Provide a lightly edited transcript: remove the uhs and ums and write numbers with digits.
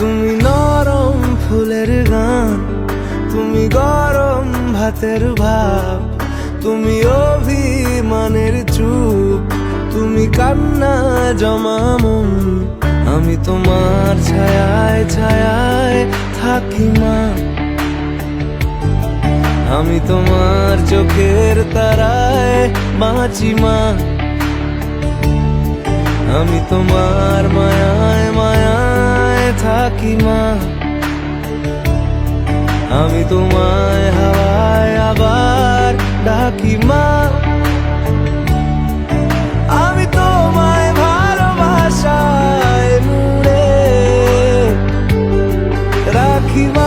তুমি নরম ফুলের গান, তুমি গরম ভাতের ভাব, তুমি অভিমানের চুপ, তুমি কান্না জমা মন। আমি তোমার ছায়ায় ছায়ায় থাকি মা, আমি তোমার চোখের তারায় বাঁচি মা, আমি তোমার মায়ায় মায়ায় থাকি মা, আমি তোমায় হাওয়ায় আবার ডাকি মা, আমি তোমায় ভালোবাসায় মুড়ে রাখি মা।